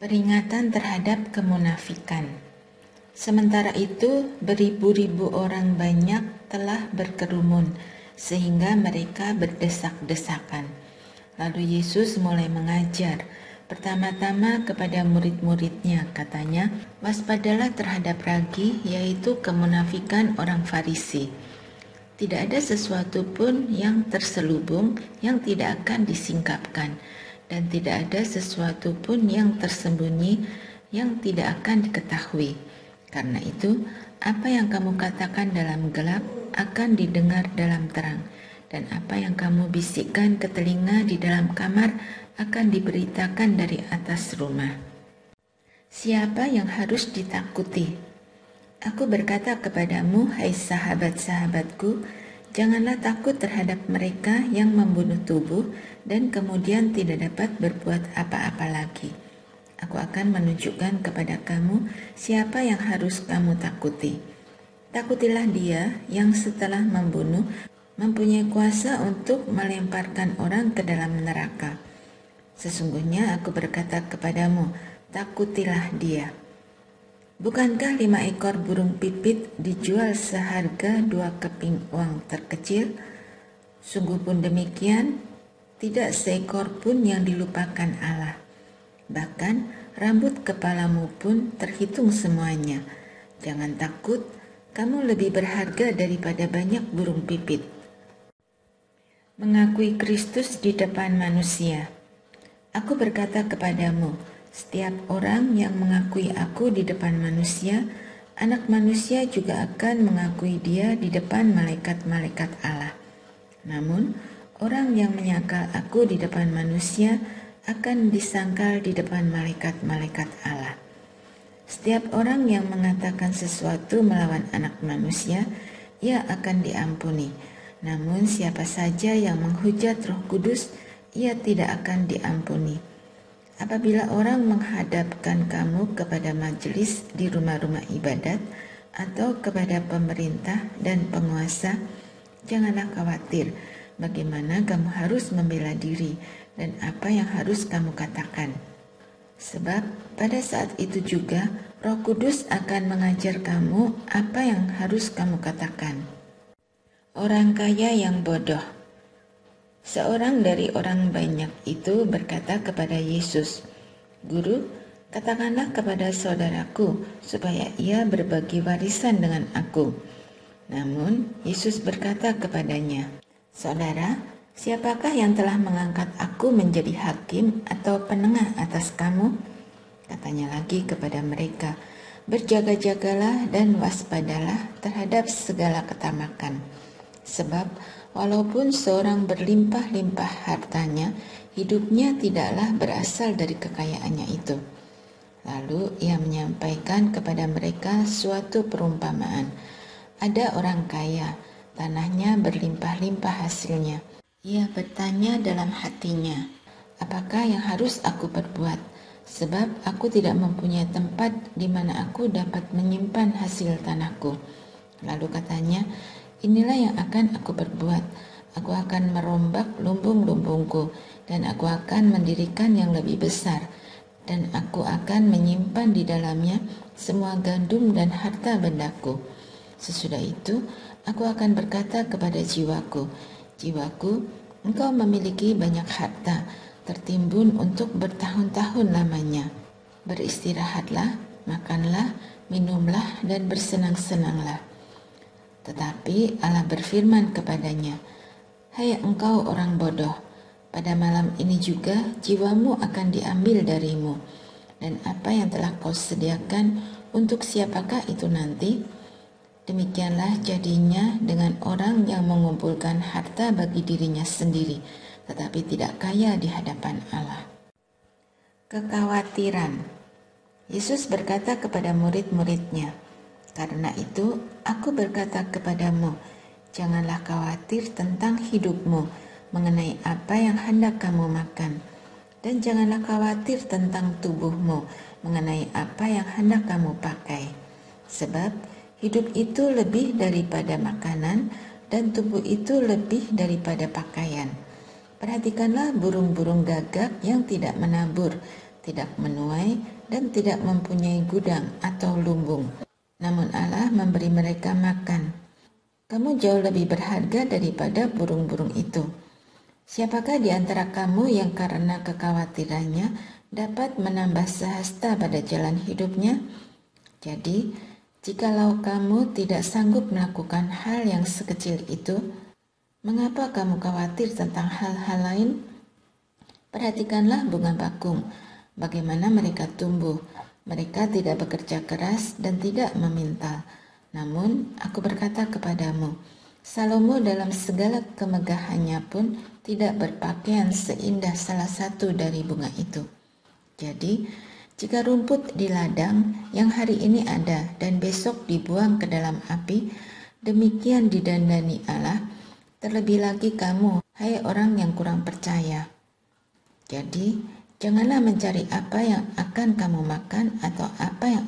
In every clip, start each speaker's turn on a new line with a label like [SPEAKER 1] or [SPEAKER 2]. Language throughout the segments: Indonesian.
[SPEAKER 1] Peringatan terhadap kemunafikan. Sementara itu, beribu-ribu orang banyak telah berkerumun, sehingga mereka berdesak-desakan. Lalu Yesus mulai mengajar, pertama-tama kepada murid-muridnya, katanya, waspadalah terhadap ragi, yaitu kemunafikan orang Farisi. Tidak ada sesuatu pun yang terselubung yang tidak akan disingkapkan, dan tidak ada sesuatu pun yang tersembunyi yang tidak akan diketahui. Karena itu, apa yang kamu katakan dalam gelap akan didengar dalam terang, dan apa yang kamu bisikkan ke telinga di dalam kamar akan diberitakan dari atas rumah. Siapa yang harus ditakuti? Aku berkata kepadamu, hai sahabat-sahabatku, janganlah takut terhadap mereka yang membunuh tubuh dan kemudian tidak dapat berbuat apa-apa lagi. Aku akan menunjukkan kepada kamu siapa yang harus kamu takuti. Takutilah dia yang setelah membunuh mempunyai kuasa untuk melemparkan orang ke dalam neraka. Sesungguhnya aku berkata kepadamu, takutilah dia. Bukankah 5 ekor burung pipit dijual seharga 2 keping uang terkecil? Sungguh pun demikian, tidak seekor pun yang dilupakan Allah. Bahkan rambut kepalamu pun terhitung semuanya. Jangan takut, kamu lebih berharga daripada banyak burung pipit. Mengakui Kristus di depan manusia. Aku berkata kepadamu, setiap orang yang mengakui aku di depan manusia, Anak Manusia juga akan mengakui dia di depan malaikat-malaikat Allah. Namun, orang yang menyangkal aku di depan manusia akan disangkal di depan malaikat-malaikat Allah. Setiap orang yang mengatakan sesuatu melawan Anak Manusia, ia akan diampuni. Namun siapa saja yang menghujat Roh Kudus, ia tidak akan diampuni. Apabila orang menghadapkan kamu kepada majelis di rumah-rumah ibadat atau kepada pemerintah dan penguasa, janganlah khawatir bagaimana kamu harus membela diri dan apa yang harus kamu katakan. Sebab pada saat itu juga Roh Kudus akan mengajar kamu apa yang harus kamu katakan. Orang kaya yang bodoh. Seorang dari orang banyak itu berkata kepada Yesus, Guru, katakanlah kepada saudaraku supaya ia berbagi warisan dengan aku. Namun Yesus berkata kepadanya, Saudara, siapakah yang telah mengangkat aku menjadi hakim atau penengah atas kamu? Katanya lagi kepada mereka, berjaga-jagalah dan waspadalah terhadap segala ketamakan. Sebab walaupun seorang berlimpah-limpah hartanya, hidupnya tidaklah berasal dari kekayaannya itu. Lalu ia menyampaikan kepada mereka suatu perumpamaan. Ada orang kaya, tanahnya berlimpah-limpah hasilnya. Ia bertanya dalam hatinya, apakah yang harus aku perbuat? Sebab aku tidak mempunyai tempat di mana aku dapat menyimpan hasil tanahku. Lalu katanya, inilah yang akan aku perbuat. Aku akan merombak lumbung-lumbungku, dan aku akan mendirikan yang lebih besar, dan aku akan menyimpan di dalamnya semua gandum dan harta bendaku. Sesudah itu, aku akan berkata kepada jiwaku, Jiwaku, engkau memiliki banyak harta, tertimbun untuk bertahun-tahun lamanya. Beristirahatlah, makanlah, minumlah, dan bersenang-senanglah. Tetapi Allah berfirman kepadanya, Hai engkau orang bodoh, pada malam ini juga jiwamu akan diambil darimu, dan apa yang telah kau sediakan untuk siapakah itu nanti? Demikianlah jadinya dengan orang yang mengumpulkan harta bagi dirinya sendiri, tetapi tidak kaya di hadapan Allah. Kekhawatiran. Yesus berkata kepada murid-muridnya, Karena itu, aku berkata kepadamu, janganlah khawatir tentang hidupmu mengenai apa yang hendak kamu makan, dan janganlah khawatir tentang tubuhmu mengenai apa yang hendak kamu pakai. Sebab hidup itu lebih daripada makanan, dan tubuh itu lebih daripada pakaian. Perhatikanlah burung-burung gagak yang tidak menabur, tidak menuai, dan tidak mempunyai gudang atau lumbung. Namun Allah memberi mereka makan. Kamu jauh lebih berharga daripada burung-burung itu. Siapakah di antara kamu yang karena kekhawatirannya dapat menambah sehasta pada jalan hidupnya? Jadi, jikalau kamu tidak sanggup melakukan hal yang sekecil itu, mengapa kamu khawatir tentang hal-hal lain? Perhatikanlah bunga bakung, bagaimana mereka tumbuh. Mereka tidak bekerja keras dan tidak memintal. Namun, aku berkata kepadamu, Salomo dalam segala kemegahannya pun tidak berpakaian seindah salah satu dari bunga itu. Jadi, jika rumput di ladang yang hari ini ada dan besok dibuang ke dalam api, demikian didandani Allah, terlebih lagi kamu, hai orang yang kurang percaya. Jadi, janganlah mencari apa yang akan kamu makan atau apa yang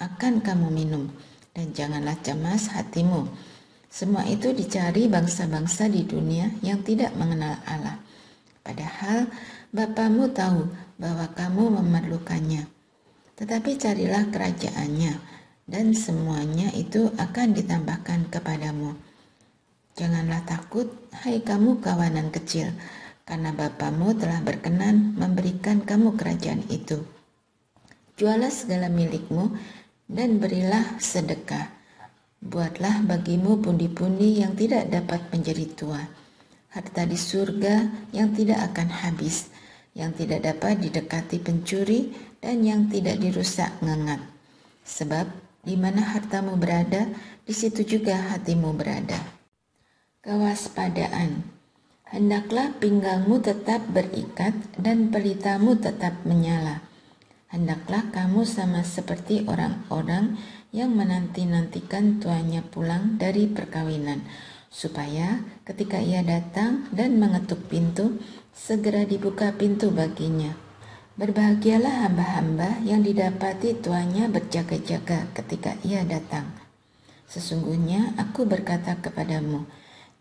[SPEAKER 1] akan kamu minum, dan janganlah cemas hatimu. Semua itu dicari bangsa-bangsa di dunia yang tidak mengenal Allah. Padahal Bapamu tahu bahwa kamu memerlukannya. Tetapi carilah kerajaannya, dan semuanya itu akan ditambahkan kepadamu. Janganlah takut, hai kamu kawanan kecil, karena Bapamu telah berkenan memberikan kamu kerajaan itu. Jualah segala milikmu dan berilah sedekah. Buatlah bagimu pundi-pundi yang tidak dapat menjadi tua, harta di surga yang tidak akan habis, yang tidak dapat didekati pencuri dan yang tidak dirusak ngengat. Sebab di mana hartamu berada, di situ juga hatimu berada. Kewaspadaan. Hendaklah pinggangmu tetap berikat dan pelitamu tetap menyala. Hendaklah kamu sama seperti orang-orang yang menanti-nantikan tuannya pulang dari perkawinan, supaya ketika ia datang dan mengetuk pintu, segera dibuka pintu baginya. Berbahagialah hamba-hamba yang didapati tuannya berjaga-jaga ketika ia datang. Sesungguhnya aku berkata kepadamu,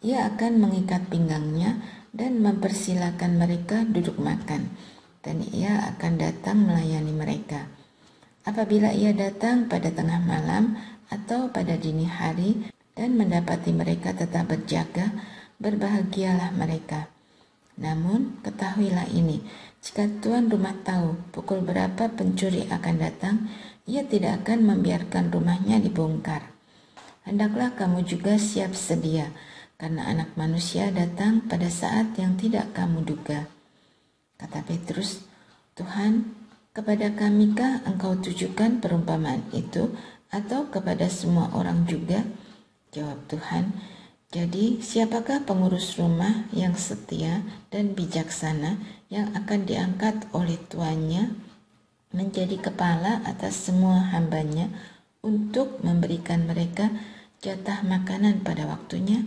[SPEAKER 1] ia akan mengikat pinggangnya dan mempersilakan mereka duduk makan, dan ia akan datang melayani mereka. Apabila ia datang pada tengah malam atau pada dini hari dan mendapati mereka tetap berjaga, berbahagialah mereka. Namun ketahuilah ini, jika tuan rumah tahu pukul berapa pencuri akan datang, ia tidak akan membiarkan rumahnya dibongkar. Hendaklah kamu juga siap sedia, karena Anak Manusia datang pada saat yang tidak kamu duga. Kata Petrus, Tuhan, kepada kamikah engkau tujukan perumpamaan itu, atau kepada semua orang juga? Jawab Tuhan, jadi siapakah pengurus rumah yang setia dan bijaksana yang akan diangkat oleh tuannya menjadi kepala atas semua hambanya untuk memberikan mereka jatah makanan pada waktunya?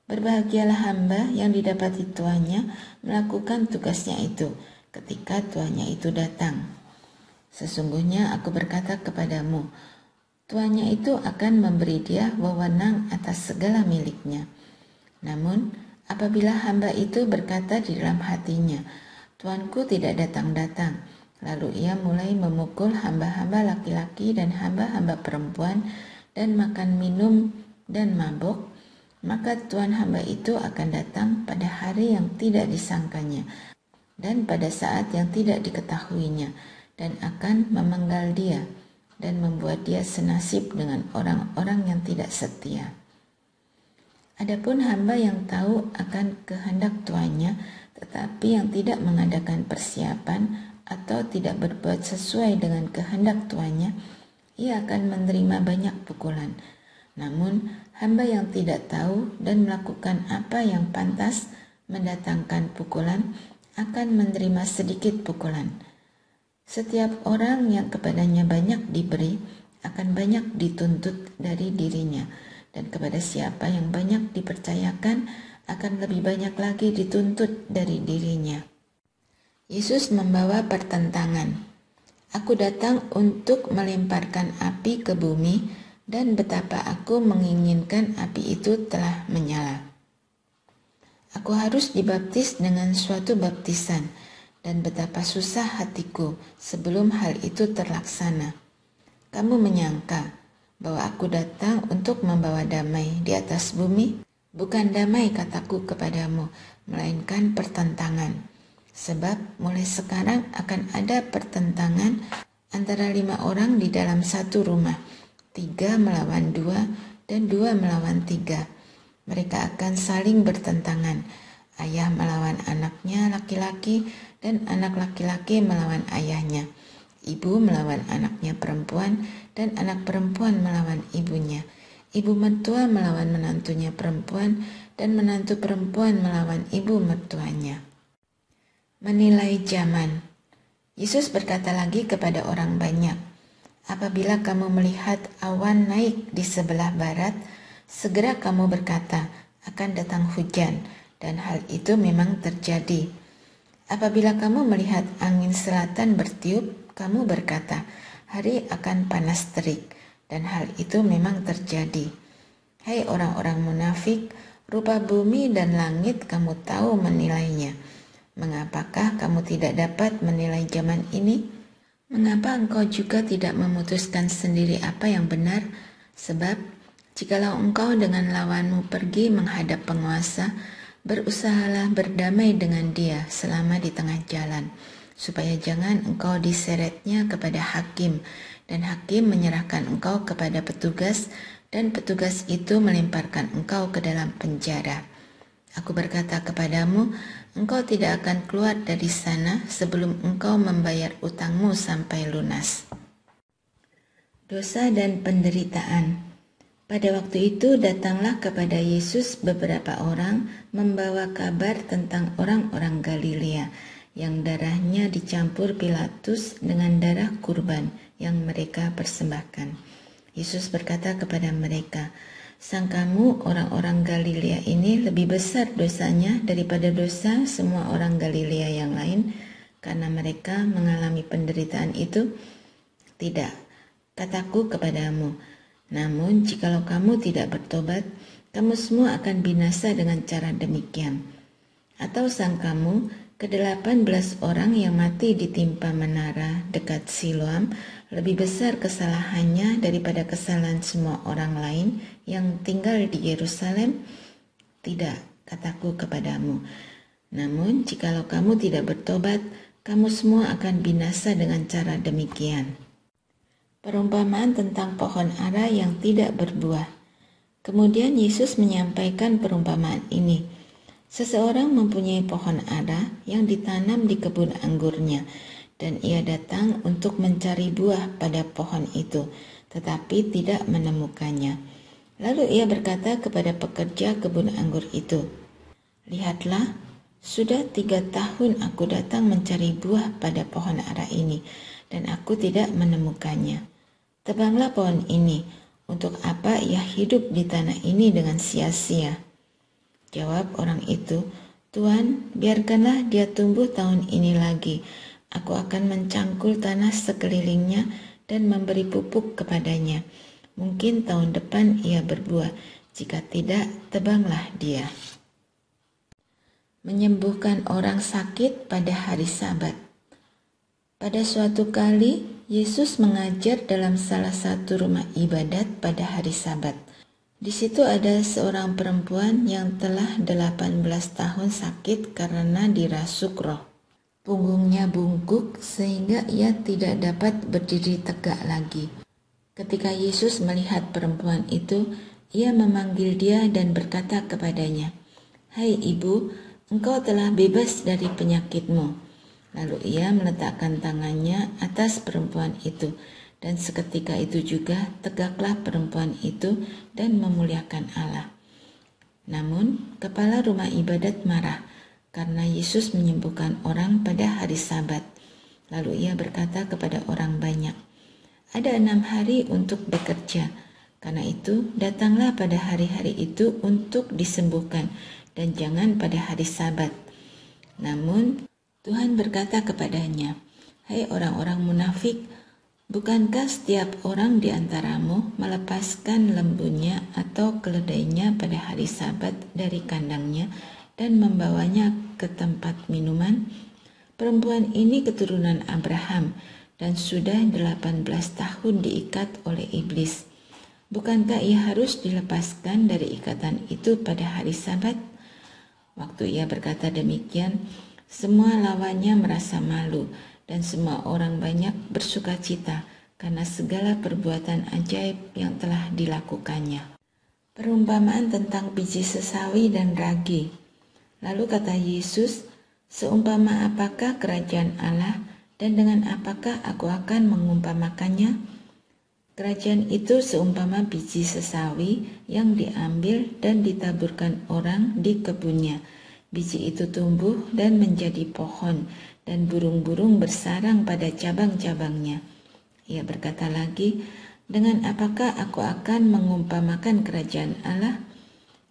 [SPEAKER 1] Berbahagialah hamba yang didapati tuannya melakukan tugasnya itu ketika tuannya itu datang. Sesungguhnya aku berkata kepadamu, tuannya itu akan memberi dia wewenang atas segala miliknya. Namun, apabila hamba itu berkata di dalam hatinya, Tuanku tidak datang-datang, lalu ia mulai memukul hamba-hamba laki-laki dan hamba-hamba perempuan dan makan minum dan mabuk, maka tuan hamba itu akan datang pada hari yang tidak disangkanya dan pada saat yang tidak diketahuinya, dan akan memenggal dia dan membuat dia senasib dengan orang-orang yang tidak setia. Adapun hamba yang tahu akan kehendak tuannya, tetapi yang tidak mengadakan persiapan atau tidak berbuat sesuai dengan kehendak tuannya, ia akan menerima banyak pukulan. Namun, hamba yang tidak tahu dan melakukan apa yang pantas mendatangkan pukulan, akan menerima sedikit pukulan. Setiap orang yang kepadanya banyak diberi, akan banyak dituntut dari dirinya, dan kepada siapa yang banyak dipercayakan, akan lebih banyak lagi dituntut dari dirinya. Yesus membawa pertentangan. Aku datang untuk melemparkan api ke bumi, dan betapa aku menginginkan api itu telah menyala. Aku harus dibaptis dengan suatu baptisan, dan betapa susah hatiku sebelum hal itu terlaksana. Kamu menyangka bahwa aku datang untuk membawa damai di atas bumi? Bukan damai kataku kepadamu, melainkan pertentangan. Sebab mulai sekarang akan ada pertentangan antara 5 orang di dalam satu rumah, 3 melawan 2 dan 2 melawan 3. Mereka akan saling bertentangan, ayah melawan anaknya laki-laki dan anak laki-laki melawan ayahnya, ibu melawan anaknya perempuan dan anak perempuan melawan ibunya, ibu mertua melawan menantunya perempuan dan menantu perempuan melawan ibu mertuanya. Menilai zaman. Yesus berkata lagi kepada orang banyak, apabila kamu melihat awan naik di sebelah barat, segera kamu berkata, akan datang hujan, dan hal itu memang terjadi. Apabila kamu melihat angin selatan bertiup, kamu berkata, hari akan panas terik, dan hal itu memang terjadi. Hai orang-orang munafik, rupa bumi dan langit kamu tahu menilainya. Mengapakah kamu tidak dapat menilai zaman ini? Mengapa engkau juga tidak memutuskan sendiri apa yang benar? Sebab, jikalau engkau dengan lawanmu pergi menghadap penguasa, berusahalah berdamai dengan dia selama di tengah jalan, supaya jangan engkau diseretnya kepada hakim, dan hakim menyerahkan engkau kepada petugas, dan petugas itu melemparkan engkau ke dalam penjara. Aku berkata kepadamu, engkau tidak akan keluar dari sana sebelum engkau membayar utangmu sampai lunas. Dosa dan penderitaan. Pada waktu itu datanglah kepada Yesus beberapa orang membawa kabar tentang orang-orang Galilea yang darahnya dicampur Pilatus dengan darah kurban yang mereka persembahkan. Yesus berkata kepada mereka, sangkamu orang-orang Galilea ini lebih besar dosanya daripada dosa semua orang Galilea yang lain karena mereka mengalami penderitaan itu? Tidak, kataku kepadamu, namun jikalau kamu tidak bertobat, kamu semua akan binasa dengan cara demikian. Atau sangkamu ke-18 orang yang mati ditimpa menara dekat Siloam lebih besar kesalahannya daripada kesalahan semua orang lain yang tinggal di Yerusalem? Tidak, kataku kepadamu. Namun jikalau kamu tidak bertobat, kamu semua akan binasa dengan cara demikian. Perumpamaan tentang pohon ara yang tidak berbuah. Kemudian Yesus menyampaikan perumpamaan ini. Seseorang mempunyai pohon ara yang ditanam di kebun anggurnya, dan ia datang untuk mencari buah pada pohon itu, tetapi tidak menemukannya. Lalu ia berkata kepada pekerja kebun anggur itu, lihatlah, sudah 3 tahun aku datang mencari buah pada pohon ara ini, dan aku tidak menemukannya. Tebanglah pohon ini, untuk apa ia hidup di tanah ini dengan sia-sia? Jawab orang itu, Tuan, biarkanlah dia tumbuh tahun ini lagi. Aku akan mencangkul tanah sekelilingnya dan memberi pupuk kepadanya. Mungkin tahun depan ia berbuah, jika tidak, tebanglah dia. Menyembuhkan orang sakit pada hari Sabat. Pada suatu kali, Yesus mengajar dalam salah satu rumah ibadat pada hari Sabat. Di situ ada seorang perempuan yang telah 18 tahun sakit karena dirasuk roh. Punggungnya bungkuk sehingga ia tidak dapat berdiri tegak lagi. Ketika Yesus melihat perempuan itu, ia memanggil dia dan berkata kepadanya, "Hai ibu, engkau telah bebas dari penyakitmu." Lalu ia meletakkan tangannya atas perempuan itu, dan seketika itu juga tegaklah perempuan itu dan memuliakan Allah. Namun, kepala rumah ibadat marah karena Yesus menyembuhkan orang pada hari Sabat. Lalu ia berkata kepada orang banyak, ada 6 hari untuk bekerja, karena itu datanglah pada hari-hari itu untuk disembuhkan, dan jangan pada hari Sabat. Namun Tuhan berkata kepadanya, hai orang-orang munafik, bukankah setiap orang di antaramu melepaskan lembunya atau keledainya pada hari Sabat dari kandangnya dan membawanya ke tempat minuman? Perempuan ini keturunan Abraham dan sudah 18 tahun diikat oleh iblis. Bukankah ia harus dilepaskan dari ikatan itu pada hari Sabat?" Waktu ia berkata demikian, semua lawannya merasa malu dan semua orang banyak bersukacita karena segala perbuatan ajaib yang telah dilakukannya. Perumpamaan tentang biji sesawi dan ragi. Lalu kata Yesus, "Seumpama apakah kerajaan Allah dan dengan apakah aku akan mengumpamakannya? Kerajaan itu seumpama biji sesawi yang diambil dan ditaburkan orang di kebunnya. Biji itu tumbuh dan menjadi pohon, dan burung-burung bersarang pada cabang-cabangnya." Ia berkata lagi, "Dengan apakah aku akan mengumpamakan kerajaan Allah?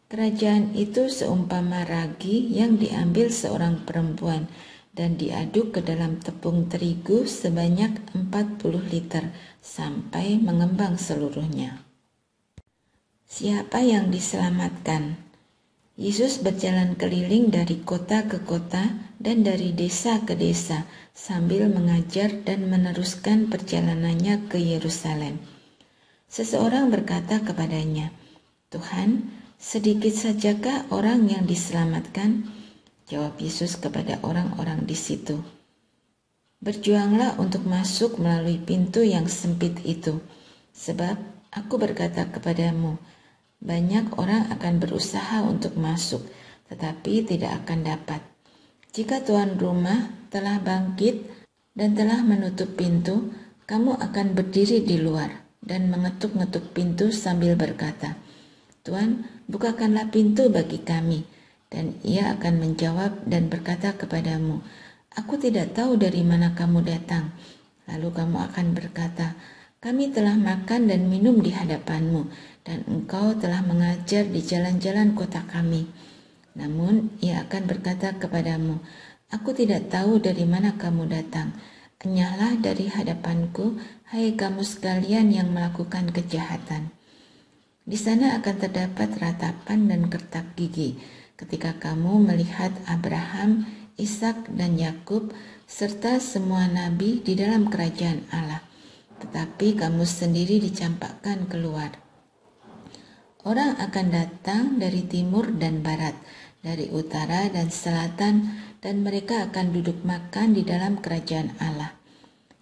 [SPEAKER 1] Kerajaan itu seumpama ragi yang diambil seorang perempuan dan diaduk ke dalam tepung terigu sebanyak 40 liter sampai mengembang seluruhnya." Siapa yang diselamatkan? Yesus berjalan keliling dari kota ke kota dan dari desa ke desa sambil mengajar dan meneruskan perjalanannya ke Yerusalem. Seseorang berkata kepadanya, "Tuhan, sedikit sajakah orang yang diselamatkan?" Jawab Yesus kepada orang-orang di situ, "Berjuanglah untuk masuk melalui pintu yang sempit itu, sebab aku berkata kepadamu, banyak orang akan berusaha untuk masuk, tetapi tidak akan dapat. Jika tuan rumah telah bangkit dan telah menutup pintu, kamu akan berdiri di luar dan mengetuk-ngetuk pintu sambil berkata, 'Tuan, bukakanlah pintu bagi kami.' Dan ia akan menjawab dan berkata kepadamu, 'Aku tidak tahu dari mana kamu datang.' Lalu kamu akan berkata, 'Kami telah makan dan minum di hadapanmu, dan engkau telah mengajar di jalan-jalan kota kami.' Namun ia akan berkata kepadamu, 'Aku tidak tahu dari mana kamu datang. Enyahlah dari hadapanku, hai kamu sekalian yang melakukan kejahatan.' Di sana akan terdapat ratapan dan kertak gigi ketika kamu melihat Abraham, Ishak, dan Yakub serta semua nabi di dalam kerajaan Allah, tetapi kamu sendiri dicampakkan keluar. Orang akan datang dari timur dan barat, dari utara dan selatan, dan mereka akan duduk makan di dalam kerajaan Allah.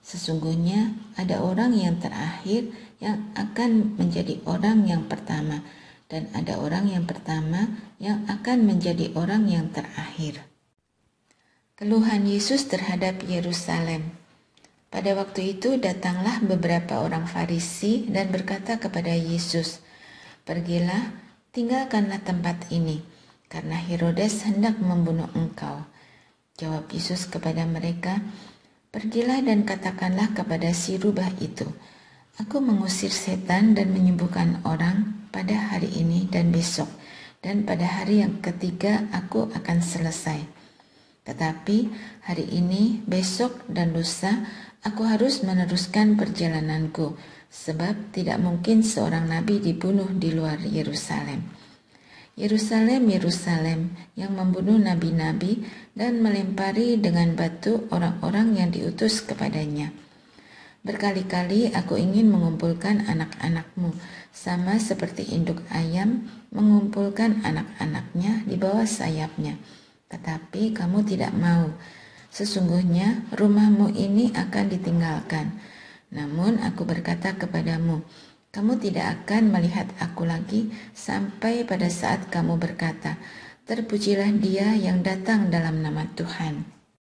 [SPEAKER 1] Sesungguhnya ada orang yang terakhir yang akan menjadi orang yang pertama, dan ada orang yang pertama yang akan menjadi orang yang terakhir." Keluhan Yesus terhadap Yerusalem. Pada waktu itu datanglah beberapa orang Farisi dan berkata kepada Yesus, "Pergilah, tinggalkanlah tempat ini, karena Herodes hendak membunuh engkau." Jawab Yesus kepada mereka, "Pergilah dan katakanlah kepada si rubah itu, aku mengusir setan dan menyembuhkan orang pada hari ini dan besok, dan pada hari yang ketiga aku akan selesai. Tetapi hari ini, besok, dan lusa aku harus meneruskan perjalananku, sebab tidak mungkin seorang nabi dibunuh di luar Yerusalem. Yerusalem, Yerusalem, yang membunuh nabi-nabi dan melempari dengan batu orang-orang yang diutus kepadanya. Berkali-kali aku ingin mengumpulkan anak-anakmu, sama seperti induk ayam mengumpulkan anak-anaknya di bawah sayapnya. Tetapi kamu tidak mau. Sesungguhnya rumahmu ini akan ditinggalkan. Namun aku berkata kepadamu, kamu tidak akan melihat aku lagi sampai pada saat kamu berkata, terpujilah dia yang datang dalam nama Tuhan."